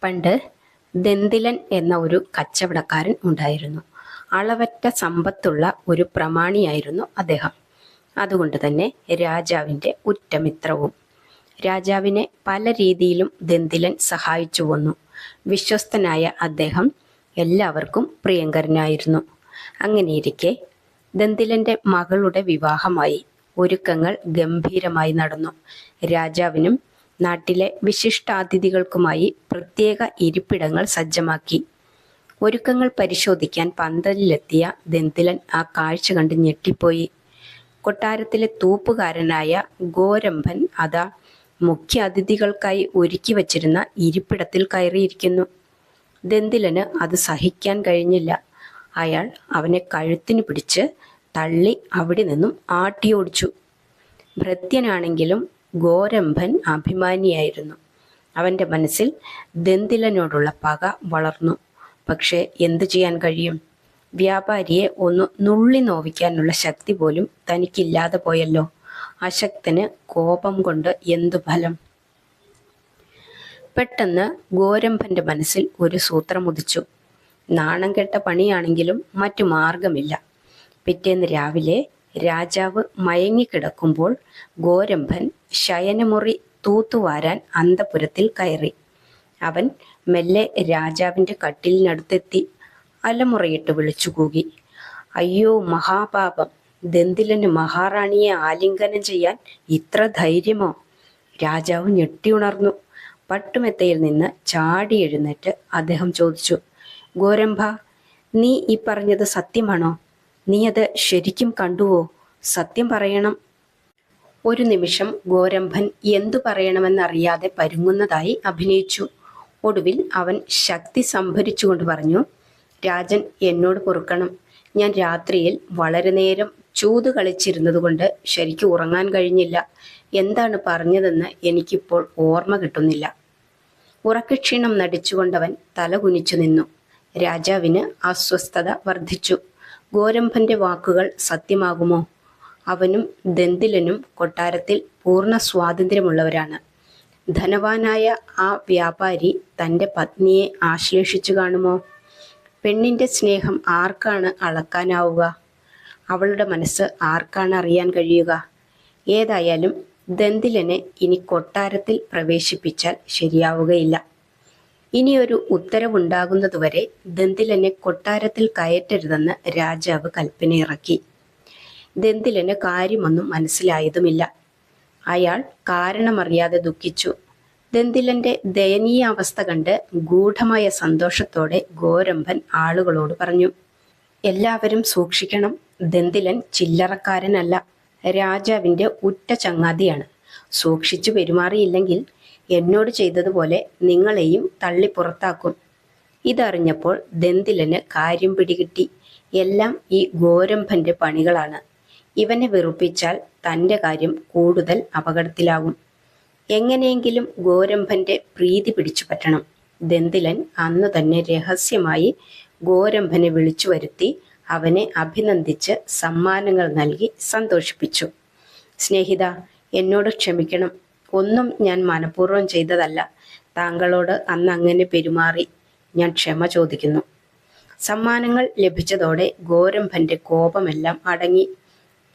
പണ്ട് ദന്തിലൻ എന്ന ഒരു കച്ചവടക്കാരൻ ഉണ്ടായിരുന്നു. അളവറ്റ സമ്പത്തുള്ള ഒരു പ്രമാണിയായിരുന്നു അദ്ദേഹം. അതുകൊണ്ട് തന്നെ രാജാവിൻ്റെ ഉറ്റമിത്രവും. രാജാവിനെ പല രീതിയിലും ദന്തിലൻ സഹായിച്ചു വന്നു. വിശ്വസ്തനായ അദ്ദേഹം എല്ലാവർക്കും പ്രിയങ്കരനായിരുന്നു. അങ്ങനെയിരിക്കെ ദന്തിലൻ്റെ മകളുടെ വിവാഹമായി. ഒരുക്കങ്ങൾ ഗംഭീരമായി നടന്നു. രാജാവിനും നാട്ടിലെ വിശിഷ്ടാതിഥികൾക്കുമായി പ്രത്യേക ഇരിപ്പിടങ്ങൾ സജ്ജമാക്കി. ഒരുക്കങ്ങൾ പരിശോധിക്കാൻ പന്തലിലെത്തിയ ദന്തിലൻ ആ കാഴ്ച കണ്ട് ഞെട്ടിപ്പോയി. കൊട്ടാരത്തിലെ തൂപ്പുകാരനായ ഗോരംഭൻ അതാ മുഖ്യ അതിഥികൾക്കായി ഒരുക്കി വച്ചിരുന്ന ഇരിപ്പിടത്തിൽ കയറിയിരിക്കുന്നു. ദന്തിലന് അത് സഹിക്കാൻ കഴിഞ്ഞില്ല. അയാൾ അവനെ കഴുത്തിന് പിടിച്ച് തള്ളി അവിടെ നിന്നും ആട്ടിയോടിച്ചു. ഭൃത്യനാണെങ്കിലും ഗോരംഭൻ അഭിമാനിയായിരുന്നു. അവൻ്റെ മനസ്സിൽ ദന്തിലനോടുള്ള പക വളർന്നു. പക്ഷേ എന്തു ചെയ്യാൻ കഴിയും? വ്യാപാരിയെ ഒന്ന് നുള്ളി നോവിക്കാനുള്ള ശക്തി പോലും തനിക്കില്ലാതെ പോയല്ലോ. അശക്തന് കോപം കൊണ്ട് എന്തു ഫലം? പെട്ടെന്ന് ഗോരംഭന്റെ മനസ്സിൽ ഒരു സൂത്രം ഉദിച്ചു. നാണം കെട്ട പണിയാണെങ്കിലും മറ്റു മാർഗമില്ല. പിറ്റേന്ന് രാവിലെ രാജാവ് മയങ്ങിക്കിടക്കുമ്പോൾ ഗോരംഭൻ ശയനമുറി തൂത്തുവാരാൻ അന്തഃപുരത്തിൽ കയറി. അവൻ മെല്ലെ രാജാവിൻ്റെ കട്ടിലിനടുത്തെത്തി അലമുറയിട്ട് വിളിച്ചുകൂകി, അയ്യോ മഹാപാപം! ദന്തിലന് മഹാറാണിയെ ആലിംഗനം ചെയ്യാൻ ഇത്ര ധൈര്യമോ? രാജാവ് ഞെട്ടിയുണർന്നു. പട്ടുമെത്തയിൽ നിന്ന് ചാടി എഴുന്നേറ്റ് അദ്ദേഹം ചോദിച്ചു, ഗോരംഭ, നീ ഈ പറഞ്ഞത് സത്യമാണോ? നീ അത് ശരിക്കും കണ്ടുവോ? സത്യം പറയണം. ഒരു നിമിഷം ഗോരംഭൻ എന്തു പറയണമെന്നറിയാതെ പരുങ്ങുന്നതായി അഭിനയിച്ചു. ഒടുവിൽ അവൻ ശക്തി സംഭരിച്ചുകൊണ്ട് പറഞ്ഞു, രാജൻ, എന്നോട് പൊറുക്കണം. ഞാൻ രാത്രിയിൽ വളരെ നേരം ചൂത് കളിച്ചിരുന്നതുകൊണ്ട് ശരിക്കും ഉറങ്ങാൻ കഴിഞ്ഞില്ല. എന്താണ് പറഞ്ഞതെന്ന് എനിക്കിപ്പോൾ ഓർമ്മ കിട്ടുന്നില്ല. ഉറക്കക്ഷീണം നടിച്ചുകൊണ്ടവൻ തല കുനിച്ചു നിന്നു. രാജാവിന് അസ്വസ്ഥത വർദ്ധിച്ചു. ഗോരംഭന്റെ വാക്കുകൾ സത്യമാകുമോ? അവനും ദന്തിലനും കൊട്ടാരത്തിൽ പൂർണ്ണ സ്വാതന്ത്ര്യമുള്ളവരാണ്. ധനവാനായ ആ വ്യാപാരി തൻ്റെ പത്നിയെ ആശ്ലേഷിച്ചു കാണുമോ? പെണ്ണിൻ്റെ സ്നേഹം ആർക്കാണ് അളക്കാനാവുക? അവളുടെ മനസ്സ് ആർക്കാണ് അറിയാൻ കഴിയുക? ഏതായാലും ദന്തിലനെ ഇനി കൊട്ടാരത്തിൽ പ്രവേശിപ്പിച്ചാൽ ശരിയാവുകയില്ല. ഇനിയൊരു ഉത്തരവുണ്ടാകുന്നതുവരെ ദന്തിലനെ കൊട്ടാരത്തിൽ കയറ്റരുതെന്ന് രാജാവ് കൽപ്പനയിറക്കി. ദന്തിലന് കാര്യമൊന്നും മനസ്സിലായതുമില്ല. അയാൾ കാരണമറിയാതെ ദുഃഖിച്ചു. ദന്തിലന്റെ ദയനീയ അവസ്ഥ കണ്ട് ഗൂഢമായ സന്തോഷത്തോടെ ഗോരംഭൻ ആളുകളോട് പറഞ്ഞു, എല്ലാവരും സൂക്ഷിക്കണം. ദന്തിലൻ ചില്ലറക്കാരനല്ല, രാജാവിൻ്റെ ഉറ്റ ചങ്ങാതിയാണ്. സൂക്ഷിച്ചു പെരുമാറിയില്ലെങ്കിൽ എന്നോട് ചെയ്തതുപോലെ നിങ്ങളെയും തള്ളി പുറത്താക്കും. ഇതറിഞ്ഞപ്പോൾ ദന്തിലന് കാര്യം പിടികിട്ടി. എല്ലാം ഈ ഗോരംഭന്റെ പണികളാണ്. ഇവനെ വെറുപ്പിച്ചാൽ തൻ്റെ കാര്യം കൂടുതൽ അപകടത്തിലാകും. എങ്ങനെയെങ്കിലും ഗോരംഭന്റെ പ്രീതി പിടിച്ചു പറ്റണം. ദന്തിലൻ അന്നു തന്നെ രഹസ്യമായി ഗോരംഭനെ വിളിച്ചു വരുത്തി അവനെ അഭിനന്ദിച്ച് സമ്മാനങ്ങൾ നൽകി സന്തോഷിപ്പിച്ചു. സ്നേഹിത, എന്നോട് ക്ഷമിക്കണം. ഒന്നും ഞാൻ മനഃപൂർവ്വം ചെയ്തതല്ല. താങ്കളോട് അന്ന് അങ്ങനെ പെരുമാറി. ഞാൻ ക്ഷമ ചോദിക്കുന്നു. സമ്മാനങ്ങൾ ലഭിച്ചതോടെ ഗോരംഭന്റെ കോപമെല്ലാം അടങ്ങി.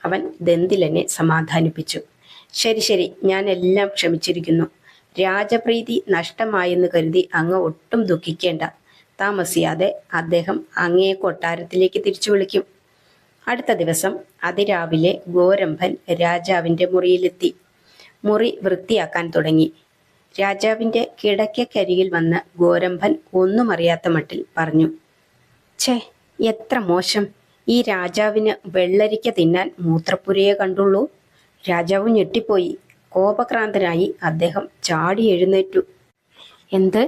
അവൻ ദന്തിലനെ സമാധാനിപ്പിച്ചു. ശരി ശരി, ഞാൻ എല്ലാം ക്ഷമിച്ചിരിക്കുന്നു. രാജപ്രീതി നഷ്ടമായെന്ന് കരുതി അങ്ങ് ഒട്ടും ദുഃഖിക്കേണ്ട. താമസിയാതെ അദ്ദേഹം അങ്ങയെ കൊട്ടാരത്തിലേക്ക് തിരിച്ചു വിളിക്കും. അടുത്ത ദിവസം അതിരാവിലെ ഗോരംഭൻ രാജാവിൻ്റെ മുറിയിലെത്തി. മുറി വൃത്തിയാക്കാൻ തുടങ്ങി. രാജാവിൻ്റെ കിടക്കക്കരികിൽ വന്ന് ഗോരംഭൻ ഒന്നും അറിയാത്ത മട്ടിൽ പറഞ്ഞു, ഛേ, എത്ര മോശം! ഈ രാജാവിന് വെള്ളരിക്ക തിന്നാൻ മൂത്രപ്പുരയെ കണ്ടുള്ളൂ. രാജാവ് ഞെട്ടിപ്പോയി. കോപക്രാന്തനായി അദ്ദേഹം ചാടി എഴുന്നേറ്റു. എന്ത്?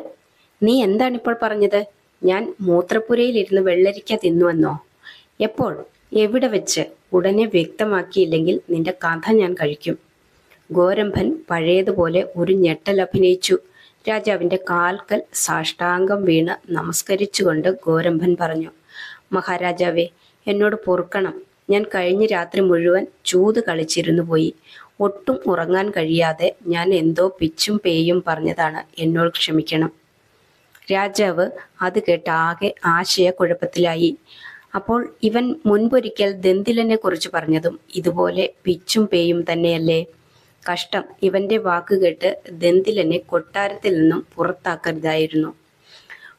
നീ എന്താണിപ്പോൾ പറഞ്ഞത്? ഞാൻ മൂത്രപ്പുരയിലിരുന്ന് വെള്ളരിക്ക തിന്നുവെന്നോ? എപ്പോൾ? എവിടെ വെച്ച്? ഉടനെ വ്യക്തമാക്കിയില്ലെങ്കിൽ നിന്റെ കഥ ഞാൻ കഴിക്കും. ഗോരംഭൻ പഴയതുപോലെ ഒരു ഞെട്ടൽ അഭിനയിച്ചു. രാജാവിൻ്റെ കാൽക്കൽ സാഷ്ടാംഗം വീണ് നമസ്കരിച്ചുകൊണ്ട് ഗോരംഭൻ പറഞ്ഞു, മഹാരാജാവേ, എന്നോട് പൊറുക്കണം. ഞാൻ കഴിഞ്ഞ രാത്രി മുഴുവൻ ചൂത് കളിച്ചിരുന്നു പോയി. ഒട്ടും ഉറങ്ങാൻ കഴിയാതെ ഞാൻ എന്തോ പിച്ചും പേയും പറഞ്ഞതാണ്. എന്നോട് ക്ഷമിക്കണം. രാജാവ് അത് കേട്ട് ആകെ ആശയക്കുഴപ്പത്തിലായി. അപ്പോൾ ഇവൻ മുൻപൊരിക്കൽ ദന്തിലനെ കുറിച്ച് പറഞ്ഞതും ഇതുപോലെ പിച്ചും പേയും തന്നെയല്ലേ? കഷ്ടം, ഇവന്റെ വാക്കുകേട്ട് ദന്തിലനെ കൊട്ടാരത്തിൽ നിന്നും പുറത്താക്കരുതായിരുന്നു.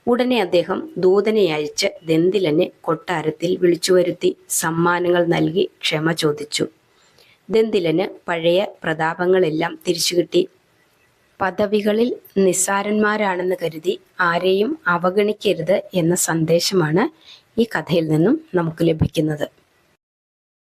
ഉടനെ അദ്ദേഹം ദൂതനെ അയച്ച് ദന്തിലനെ കൊട്ടാരത്തിൽ വിളിച്ചു വരുത്തി സമ്മാനങ്ങൾ നൽകി ക്ഷമ ചോദിച്ചു. ദന്തിലന് പഴയ പ്രതാപങ്ങളെല്ലാം തിരിച്ചു കിട്ടി. പദവികളിൽ നിസ്സാരന്മാരാണെന്ന് കരുതി ആരെയും അവഗണിക്കരുത് എന്ന സന്ദേശമാണ് ഈ കഥയിൽ നിന്നും നമുക്ക് ലഭിക്കുന്നത്.